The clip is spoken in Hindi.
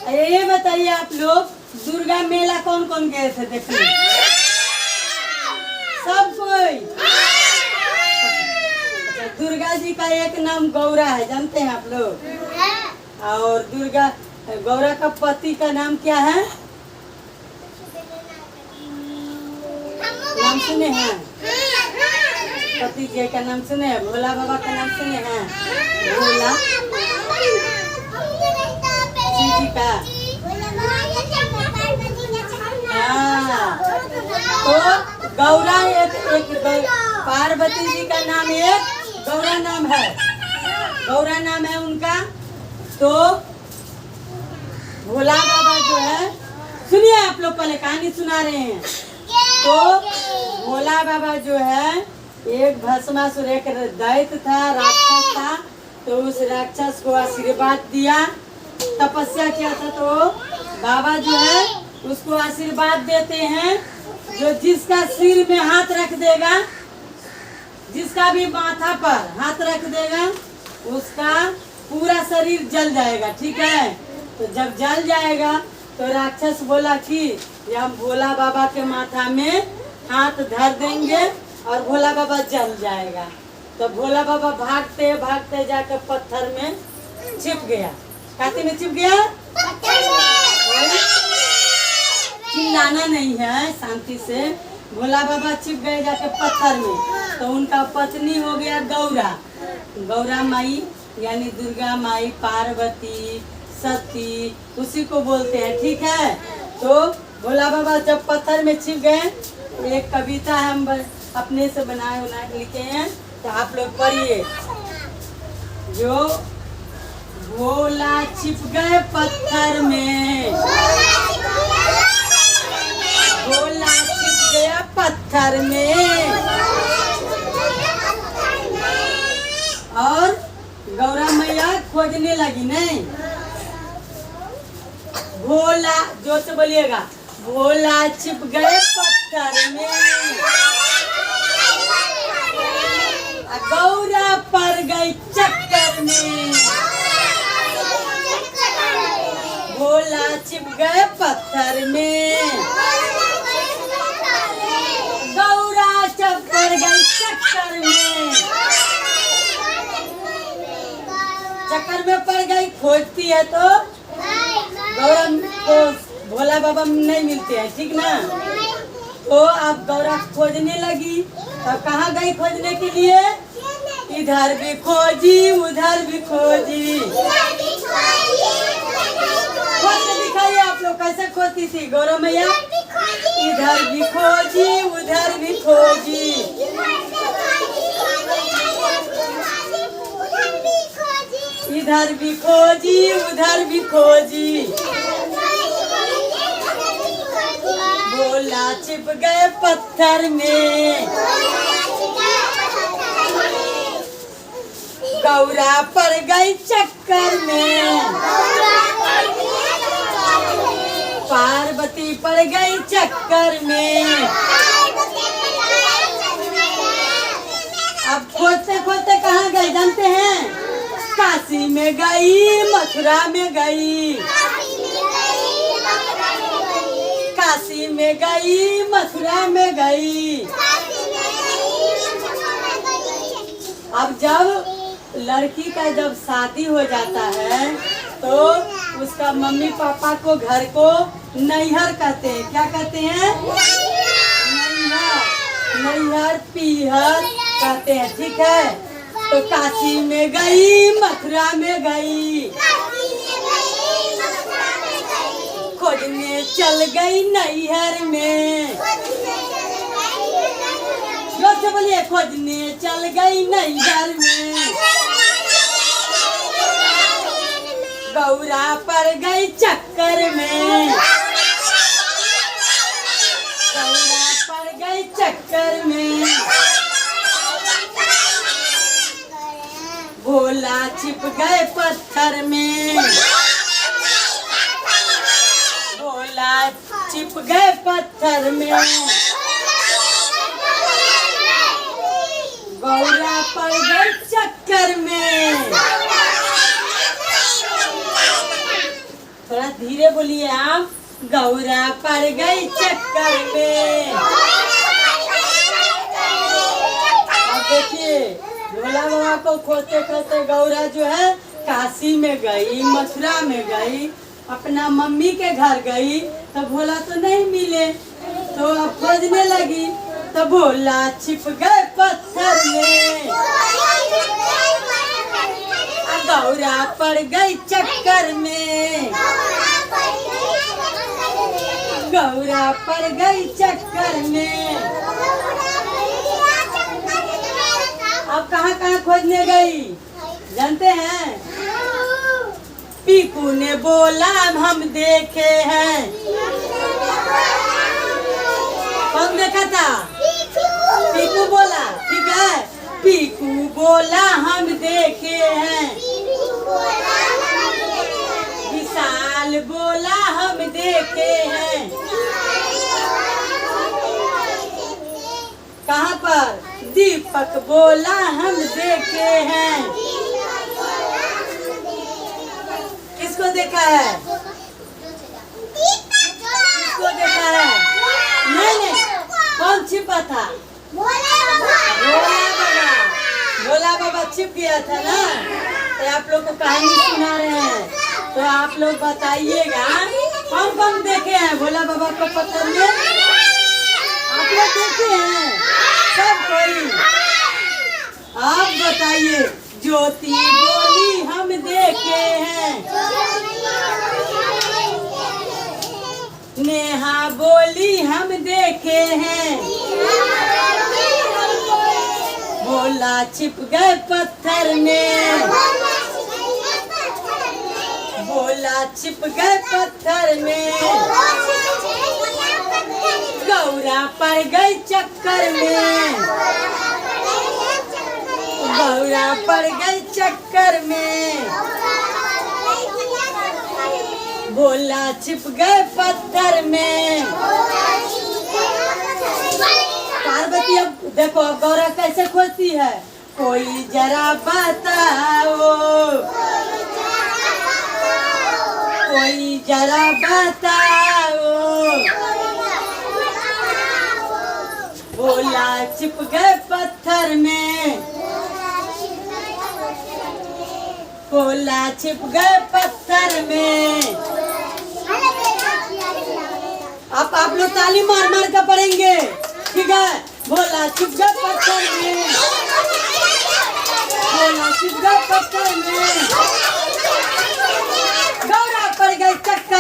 ये बताइए आप लोग, दुर्गा मेला कौन कौन गए थे देखने? सब कोई। अच्छा, दुर्गा जी का एक नाम गौरा है, जानते हैं आप लोग? और गौरा का पति का नाम क्या है? नाम सुने हैं? पति जी का नाम सुने हैं? भोला बाबा का नाम सुने हैं? भोला जी का। हाँ, तो गौरा एक पार्वती जी का नाम एक गौरा नाम है, गौरा नाम है उनका। तो भोला बाबा जो है, सुनिए आप लोग, पहले कहानी सुना रहे हैं। तो भोला बाबा जो है, एक भस्मासुर, एक दैत्य था, राक्षस था। तो उस राक्षस को आशीर्वाद दिया, तपस्या किया था। तो बाबा जो है उसको आशीर्वाद देते हैं, जो जिसका सिर में हाथ रख देगा, जिसका भी माथा पर हाथ रख देगा, उसका पूरा शरीर जल जाएगा। ठीक है? तो जब जल जाएगा तो राक्षस बोला कि हम भोला बाबा के माथा में हाथ धर देंगे और भोला बाबा जल जाएगा। तो भोला बाबा भागते भागते जाकर पत्थर में छिप गया। काती में छिप गया। चिल्लाना नहीं है, शांति से। भोला बाबा छिप गए जाके पत्थर में। तो उनका पत्नी हो गया गौरा, गौरा माई यानी दुर्गा माई, पार्वती, सती, उसी को बोलते हैं। ठीक है? तो भोला बाबा जब पत्थर में छिप गए, एक कविता हम अपने से बनाए लिखे हैं, तो आप लोग पढ़िए। जो भोला छिप गए पत्थर में, भोला छिप गया पत्थर में, और गौरा मैया खोजने लगी। नहीं, भोला जोर से बोलिएगा, भोला छिप गए पत्थर में, गौरा पड़ गई चक्कर में। भोला छिप गए पत्थर में, गौरा पड़ गई चक्कर में। चक्कर में पड़ गई, खोजती है तो गौरा को भोला बाबा नहीं मिलते हैं। ठीक ना? तो अब गौरा खोजने लगी। तो कहाँ गई खोजने के लिए? इधर भी खोजी, उधर भी खोजी। खोज के दिखाइए आप लोग कैसे खोजती थी गौरा मैया। इधर भी खोजी, उधर भी खोजी। इधर भी खोजी, उधर भी खोजी। भोला छिप गए पत्थर में, गौरा पड़ गई चक्कर में, पार्वती पड़ गई चक्कर में। अब खोजते खोजते कहाँ गए जानते हैं? काशी में गई, मथुरा में गई, काशी में गई, मथुरा में गई। अब जब लड़की का जब शादी हो जाता है, तो उसका मम्मी पापा को घर को नैहर कहते हैं। क्या कहते हैं? नैहर, नैहर पीहर कहते हैं। ठीक है? तो काशी में गई, मथुरा में गई, खोजने चल गई नैहर में। जोर से बोलिए, खोजने चल गई नैहर में, गौरा पड़ गई चक्कर में, गौरा पड़ गई चक्कर में। भोला छिप गए पत्थर में, भोला छिप गए पत्थर में, गौरा पड़ गई चक्कर में। थोड़ा धीरे बोलिए आप। गौरा पड़ गई चक्कर में। अब देखिए भोला बाबा को खोजते खोजते गौरा जो है काशी में गई, मथुरा में गई, अपना मम्मी के घर गई, तो भोला तो नहीं मिले, तो अब खोजने लगी, तो भोला छिप गए पत्थर में। गौरा पड़ गई चक्कर में। गौरा पड़ गई चक्कर में। अब कहाँ कहाँ खोजने गई जानते हैं? पीकू ने बोला हम देखे हैं। कौन देखा था? पीकू बोला, ठीक है। पीकू बोला हम देखे हैं। विशाल बोला हम देखे हैं। कहाँ पर? दीपक बोला हम देखे हैं। किसको देखा है? किसको देखा है? नहीं, कौन छिपा था? भोला बाबा छिप गया था ना। तो आप लोग को कहानी सुना रहे हैं, तो आप लोग बताइएगा कौन कौन देखे हैं भोला बाबा को पत्थर में? आप लोग देखे हैं सब कोई? आप बताइए। ज्योति बोली हम देखे हैं। नेहा बोली हम देखे हैं। भोला छिप गए पत्थर में। भोला छिप गए पत्थर में। गौरा पड़ गई चक्कर में। गौरा पड़ गई चक्कर में। भोला छिप गए पत्थर में। पार्वती अब देखो अब गौरा कैसे खोजती है। कोई जरा बताओ, कोई जरा बताओ। भोला छिप गए पत्थर में। भोला छिप गए पत्थर में। अब आप लोग ताली मार मार कर पढ़ेंगे, ठीक है? भोला छिप गए पत्थर में। भोला छिप गए पत्थर में। गौरा पड़ गई चक्कर